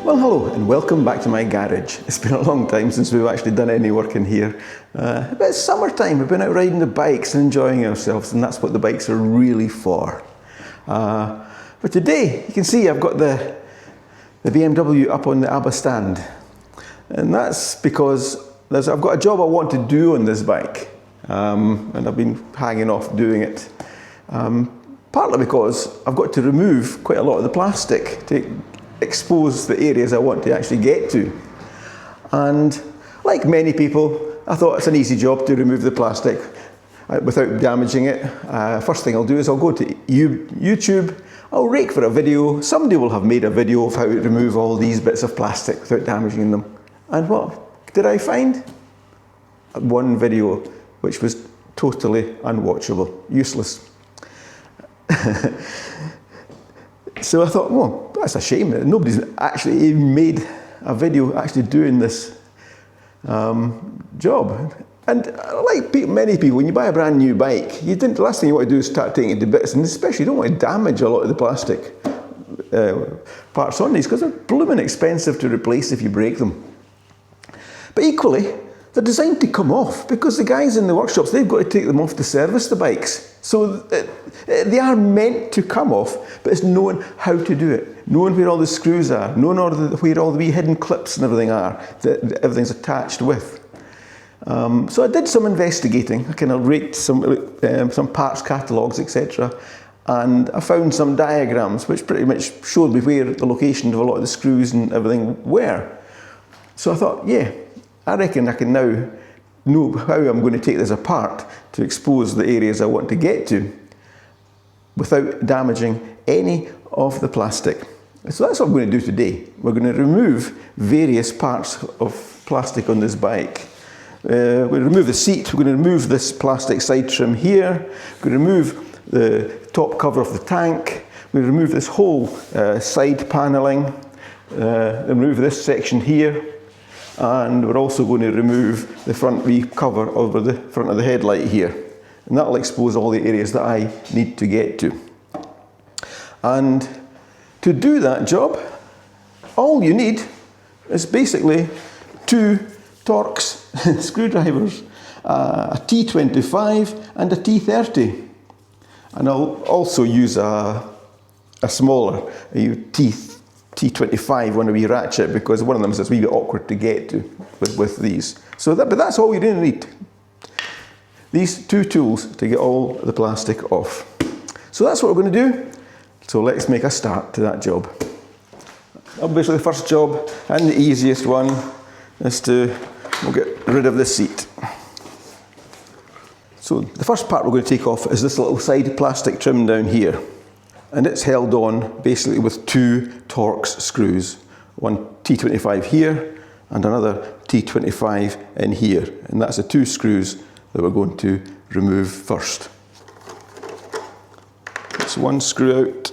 Well, hello and welcome back to my garage. It's been a long time since we've actually done any work in here. But it's summertime, we've been out riding the bikes and enjoying ourselves, and that's what the bikes are really for. But today, you can see I've got the BMW up on the ABBA stand. And that's because I've got a job I want to do on this bike. And I've been hanging off doing it. Partly because I've got to remove quite a lot of the plastic to expose the areas I want to actually get to. And like many people, I thought it's an easy job to remove the plastic without damaging it. First thing I'll do is I'll go to YouTube, I'll rake for a video. Somebody will have made a video of how to remove all these bits of plastic without damaging them. And what did I find? One video which was totally unwatchable, useless. So I thought, well, that's a shame that nobody's actually even made a video actually doing this job. And like many people, when you buy a brand new bike, the last thing you want to do is start taking it to bits, and especially you don't want to damage a lot of the plastic parts on these because they're blooming expensive to replace if you break them. But equally, they're designed to come off because the guys in the workshops, they've got to take them off to service the bikes. So they are meant to come off, but it's knowing how to do it, knowing where all the screws are, knowing where all the wee hidden clips and everything are that everything's attached with. So I did some investigating. I kind of raked some parts catalogues, etc. And I found some diagrams which pretty much showed me where the location of a lot of the screws and everything were. So I thought, yeah, I reckon I can now know how I'm going to take this apart to expose the areas I want to get to without damaging any of the plastic. So that's what we're going to do today. We're going to remove various parts of plastic on this bike. We're going to remove the seat, we're going to remove this plastic side trim here, we're going to remove the top cover of the tank, we're going to remove this whole side panelling, remove this section here, and we're also going to remove the front wheel cover over the front of the headlight here. And that'll expose all the areas that I need to get to. And to do that job, all you need is basically two Torx screwdrivers, a T25 and a T30. And I'll also use a smaller T25 when we ratchet, because one of them is a wee bit awkward to get to with these. But that's all you really need. These two tools to get all the plastic off. So that's what we're going to do. So let's make a start to that job. Obviously the first job and the easiest one is we'll get rid of the seat. So the first part we're going to take off is this little side plastic trim down here. And it's held on basically with two Torx screws. One T25 here and another T25 in here. And that's the two screws that we're going to remove first. That's one screw out.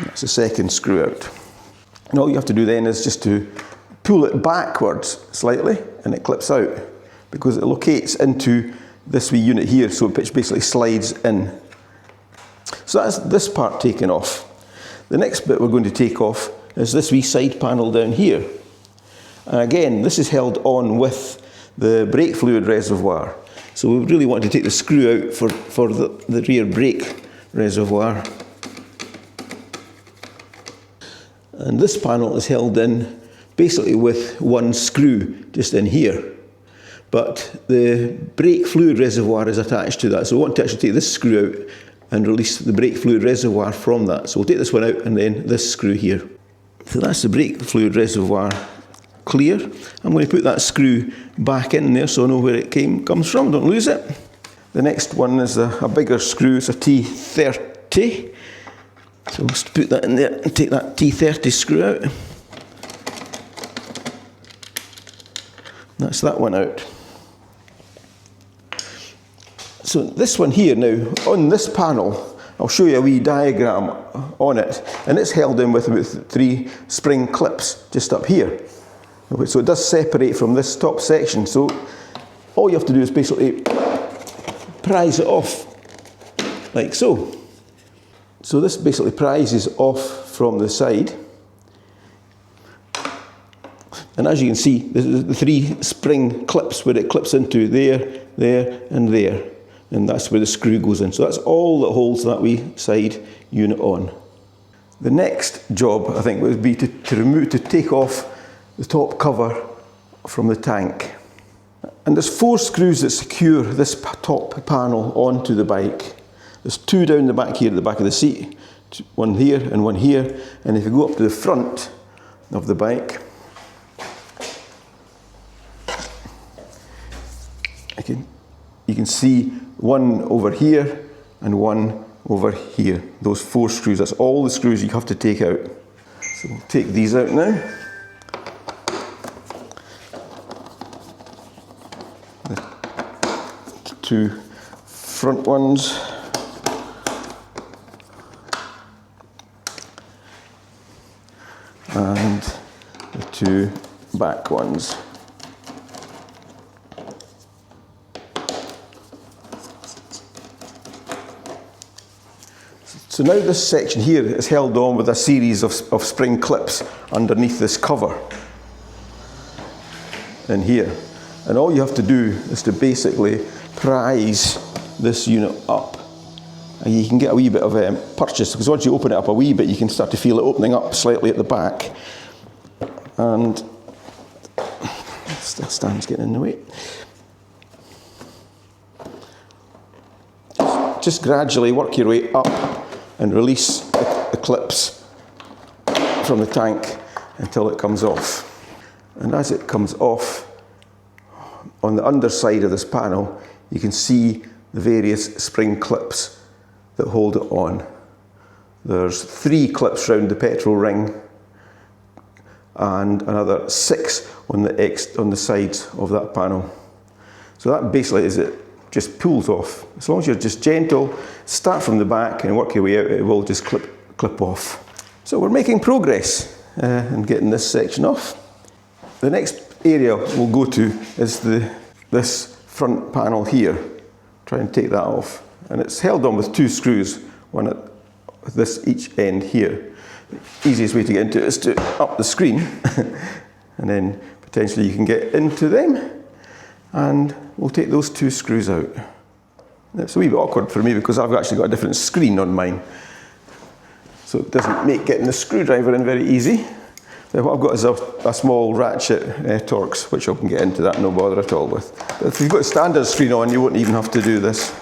That's the second screw out. And all you have to do then is just to pull it backwards slightly and it clips out because it locates into this wee unit here, so it basically slides in. So that's this part taken off. The next bit we're going to take off is this wee side panel down here. And again, this is held on with the brake fluid reservoir. So we really want to take the screw out for the rear brake reservoir. And this panel is held in basically with one screw just in here. But the brake fluid reservoir is attached to that. So we want to actually take this screw out and release the brake fluid reservoir from that. So we'll take this one out and then this screw here. So that's the brake fluid reservoir clear. I'm going to put that screw back in there so I know where it comes from, don't lose it. The next one is a bigger screw, it's a T30. So let's put that in there and take that T30 screw out. That's that one out. So this one here now, on this panel, I'll show you a wee diagram on it, and it's held in with about 3 spring clips just up here. So it does separate from this top section. So all you have to do is basically prise it off, like so. So this basically prises off from the side. And as you can see, the 3 spring clips where it clips into there, there, and there. And that's where the screw goes in. So that's all that holds that wee side unit on. The next job, I think, would be to take off the top cover from the tank. And there's 4 screws that secure this top panel onto the bike. There's 2 down the back here at the back of the seat, 1 here and 1 here. And if you go up to the front of the bike, you can see 1 over here and 1 over here. Those 4 screws, that's all the screws you have to take out. So we'll take these out now. The 2 front ones. And the 2 back ones. So now this section here is held on with a series of spring clips underneath this cover in here. And all you have to do is to basically prise this unit up. And you can get a wee bit of purchase, because once you open it up a wee bit, you can start to feel it opening up slightly at the back. And still stands getting in the way. Just gradually work your way up and release the clips from the tank until it comes off. And as it comes off, on the underside of this panel, you can see the various spring clips that hold it on. There's 3 clips round the petrol ring and another 6 on the sides of that panel. So that basically is it. Just pulls off. As long as you're just gentle, start from the back and work your way out, it will just clip off. So we're making progress in getting this section off. The next area we'll go to is this front panel here. Try and take that off. And it's held on with 2 screws, one at this each end here. The easiest way to get into it is to up the screen and then potentially you can get into them. And we'll take those 2 screws out. It's a wee bit awkward for me because I've actually got a different screen on mine. So it doesn't make getting the screwdriver in very easy. Then what I've got is a small ratchet Torx, which I can get into that, no bother at all with. But if you've got a standard screen on, you won't even have to do this.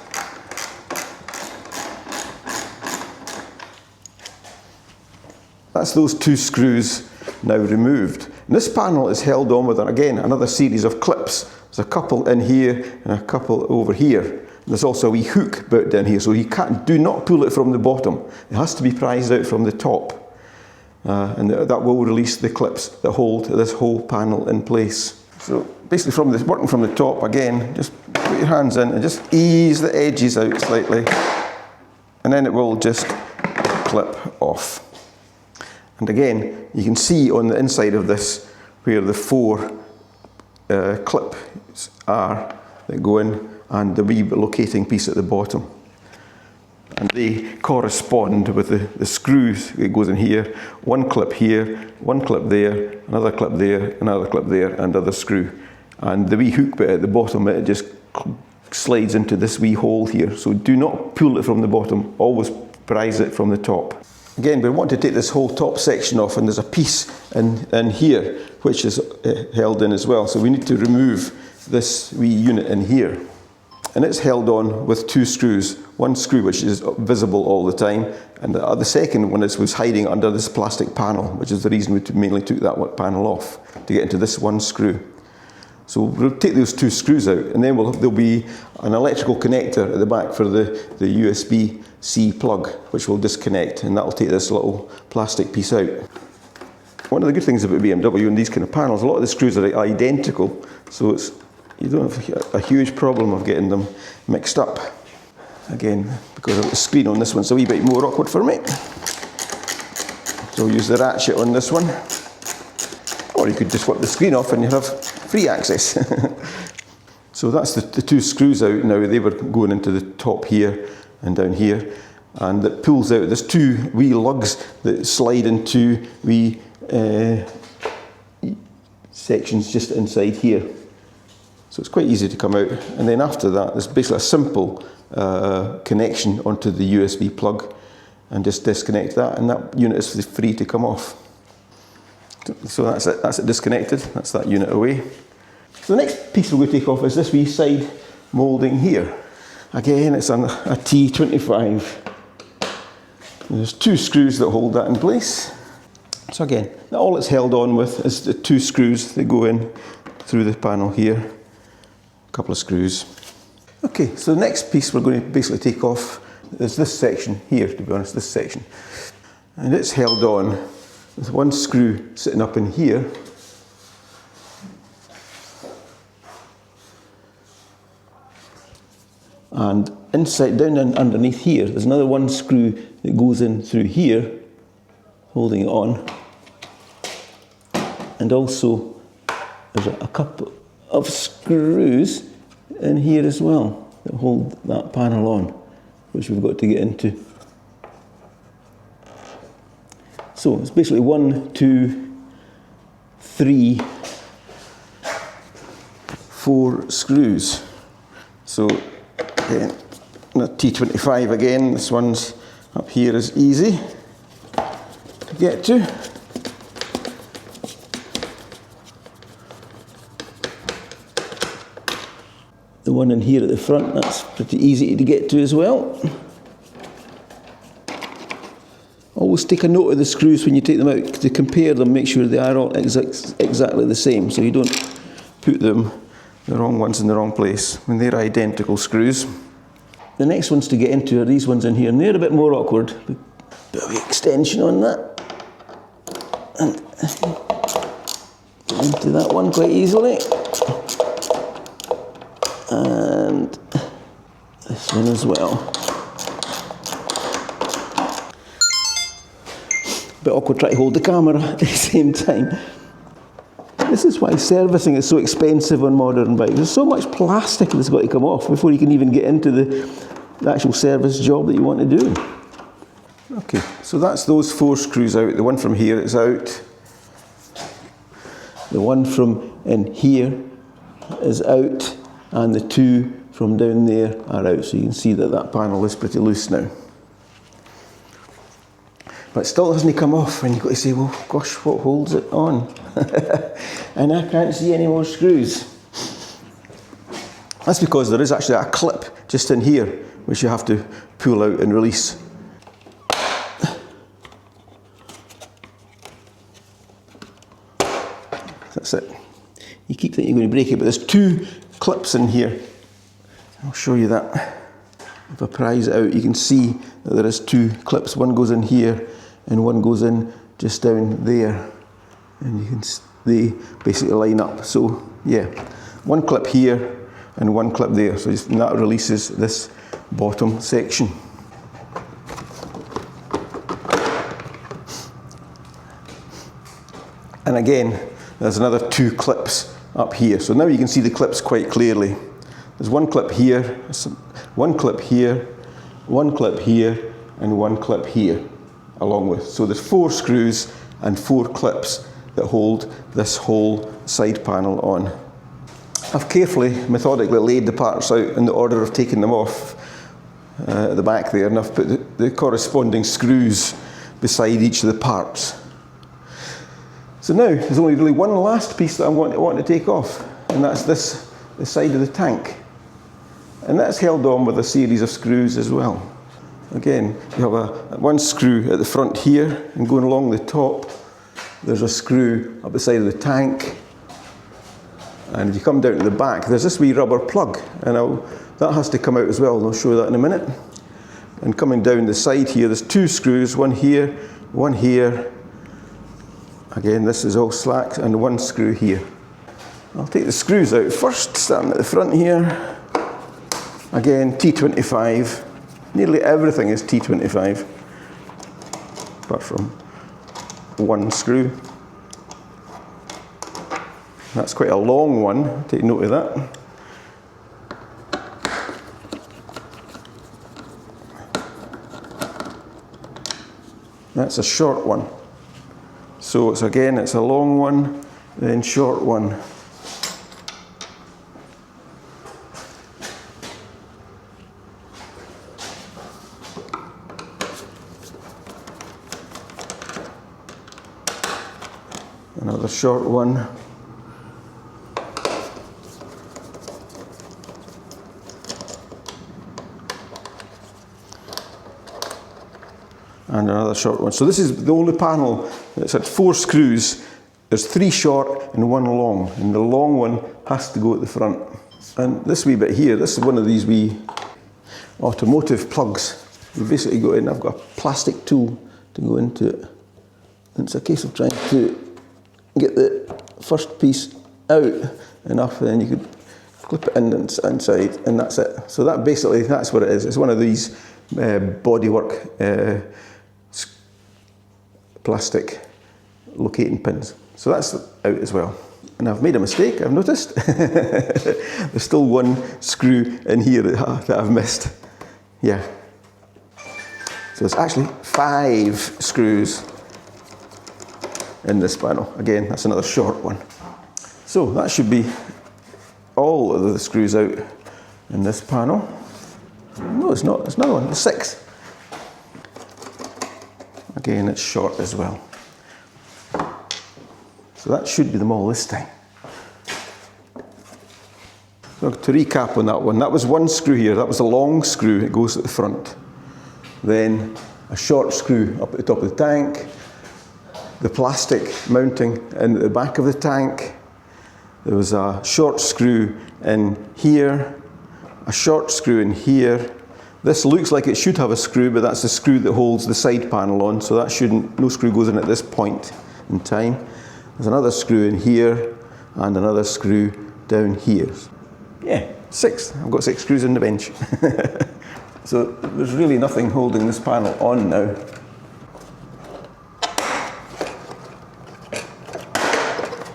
That's those 2 screws now removed. And this panel is held on with, again, another series of clips. There's a couple in here and a couple over here. And there's also a wee hook built down here, so you do not pull it from the bottom. It has to be prized out from the top. And that will release the clips that hold this whole panel in place. So basically working from the top, again, just put your hands in and just ease the edges out slightly. And then it will just clip off. And again, you can see on the inside of this where the 4 clips are that go in and the wee locating piece at the bottom. And they correspond with the screws. It goes in here, 1 clip here, 1 clip there, another clip there, another clip there, and another screw. And the wee hook bit at the bottom, it just slides into this wee hole here. So do not pull it from the bottom, always prise it from the top. Again, we want to take this whole top section off, and there's a piece in here which is held in as well. So we need to remove this wee unit in here. And it's held on with 2 screws. 1 screw which is visible all the time, and the second one was hiding under this plastic panel, which is the reason we mainly took that panel off, to get into this 1 screw. So we'll take those 2 screws out, and then there'll be an electrical connector at the back for the USB-C plug, which we'll disconnect, and that'll take this little plastic piece out. One of the good things about BMW and these kind of panels, a lot of the screws are identical, so you don't have a huge problem of getting them mixed up. Again, because of the screen on this one, it's a wee bit more awkward for me. So we'll use the ratchet on this one. Or you could just flip the screen off and you have free access. So that's the two screws out now. They were going into the top here and down here, and it pulls out. There's two wee lugs that slide into wee sections just inside here. So it's quite easy to come out. And then after that, there's basically a simple connection onto the USB plug, and just disconnect that, and that unit is free to come off. So that's it disconnected. That's that unit away. So the next piece we're going to take off is this wee side moulding here. Again, it's on a T25. There's two screws that hold that in place. So again, all it's held on with is the two screws that go in through the panel here. A couple of screws. Okay, so the next piece we're going to basically take off is this section here, to be honest, this section. And it's held on with one screw sitting up in here. And inside, down and underneath here, there's another one screw that goes in through here, holding it on. And also, there's a couple of screws in here as well that hold that panel on, which we've got to get into. So it's basically 1, 2, 3, 4 screws. So again, the T25 again, this one's up here is easy to get to. The one in here at the front, that's pretty easy to get to as well. Always take a note of the screws when you take them out to compare them, make sure they are all exactly the same, so you don't put them, the wrong ones in the wrong place when they're identical screws. The next ones to get into are these ones in here, and they're a bit more awkward. Bit of extension on that. And get into that one quite easily. And this one as well. Bit awkward trying to hold the camera at the same time. This is why servicing is so expensive on modern bikes. There's so much plastic that's got to come off before you can even get into the actual service job that you want to do. Okay, so that's those 4 screws out. The one from here is out. The one from in here is out. And the 2 from down there are out. So you can see that that panel is pretty loose now. But it still hasn't come off, and you've got to say, well, gosh, what holds it on? And I can't see any more screws. That's because there is actually a clip just in here, which you have to pull out and release. That's it. You keep thinking you're going to break it, but there's 2 clips in here. I'll show you that. If I prise it out, you can see that there is 2 clips. One goes in here, and one goes in just down there. And you can they basically line up. So yeah, 1 clip here and 1 clip there. So that releases this bottom section. And again, there's another 2 clips up here. So now you can see the clips quite clearly. There's 1 clip here, 1 clip here, 1 clip here, and 1 clip here along with. So there's 4 screws and 4 clips that hold this whole side panel on. I've carefully, methodically laid the parts out in the order of taking them off at the back there, and I've put the corresponding screws beside each of the parts. So now there's only really one last piece that I want to take off, and that's the side of the tank. And that's held on with a series of screws as well. Again, you have one screw at the front here, and going along the top, there's a screw up the side of the tank. And if you come down to the back, there's this wee rubber plug, and that has to come out as well, and I'll show you that in a minute. And coming down the side here, there's 2 screws, one here, one here. Again, this is all slack, and 1 screw here. I'll take the screws out first, starting at the front here. Again, T25. Nearly everything is T25, apart from 1 screw. That's quite a long one, take note of that. That's a short one. So it's again, it's a long one, then short one. Another short one. And another short one. So this is the only panel that's had 4 screws. There's 3 short and 1 long, and the long one has to go at the front. And this wee bit here, this is one of these wee automotive plugs. You basically go in, I've got a plastic tool to go into it. And it's a case of trying to get the first piece out enough, and then you could clip it in inside, and that's it. So that basically, that's what it is. It's one of these bodywork plastic locating pins. So that's out as well. And I've made a mistake, I've noticed. There's still 1 screw in here that I've missed. Yeah. So it's actually 5 screws in this panel. Again, that's another short one. So that should be all of the screws out in this panel. No, it's not. There's another one. There's 6. Again, it's short as well. So that should be them all this time. So to recap on that one, that was 1 screw here. That was a long screw. It goes at the front. Then a short screw up at the top of the tank. The plastic mounting in the back of the tank. There was a short screw in here. A short screw in here. This looks like it should have a screw, but that's the screw that holds the side panel on, so that shouldn't, no screw goes in at this point in time. There's another screw in here, and another screw down here. Yeah, 6. I've got 6 screws in the bench. So there's really nothing holding this panel on now.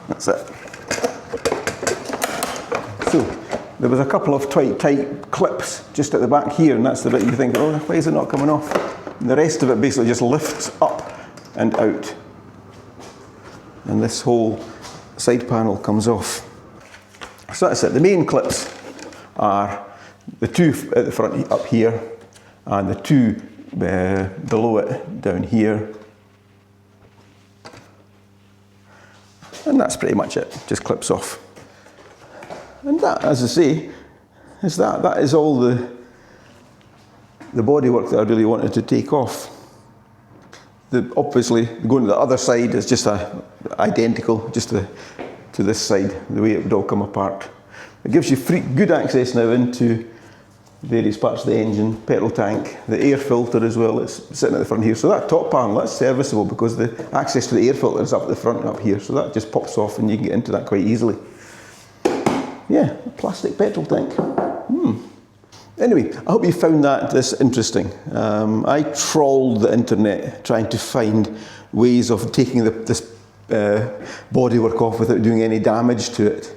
That's it. So, there was a couple of tight clips just at the back here, and that's the bit you think, oh, why is it not coming off? And the rest of it basically just lifts up and out. And this whole side panel comes off. So that's it. The main clips are the 2 at the front up here, and the 2 below it down here. And that's pretty much it, just clips off. And that, as I say, is that is all the bodywork that I really wanted to take off. Obviously, going to the other side is just identical, just to this side, the way it would all come apart. It gives you good access now into various parts of the engine, petrol tank, the air filter as well, it's sitting at the front here. So that top panel, that's serviceable because the access to the air filter is up at the front up here, so that just pops off and you can get into that quite easily. Yeah, a plastic petrol tank. Anyway, I hope you found this interesting. I trawled the internet trying to find ways of taking this bodywork off without doing any damage to it.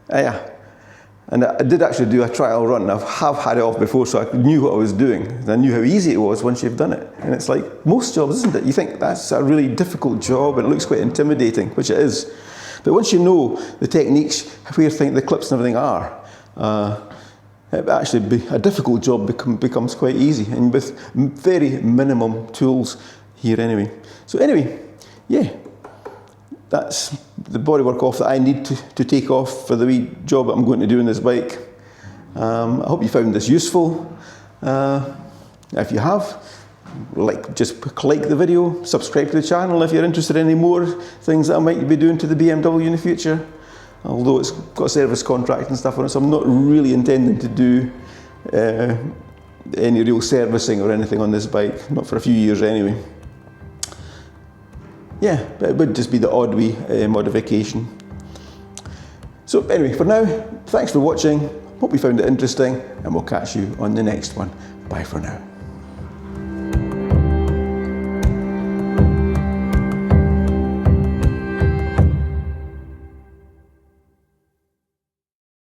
Yeah. And I did actually do a trial run. I have had it off before, so I knew what I was doing. And I knew how easy it was once you've done it. And it's like most jobs, isn't it? You think that's a really difficult job and it looks quite intimidating, which it is. But once you know the techniques, where the clips and everything are, actually a difficult job becomes quite easy, and with very minimum tools here anyway. So anyway, yeah. That's the bodywork off that I need to take off for the wee job that I'm going to do in this bike. I hope you found this useful. If you have, just like the video, subscribe to the channel if you're interested in any more things that I might be doing to the BMW in the future. Although it's got a service contract and stuff on it, so I'm not really intending to do any real servicing or anything on this bike, not for a few years anyway. Yeah, but it would just be the odd wee modification. So anyway, for now, thanks for watching. Hope you found it interesting, and we'll catch you on the next one. Bye for now.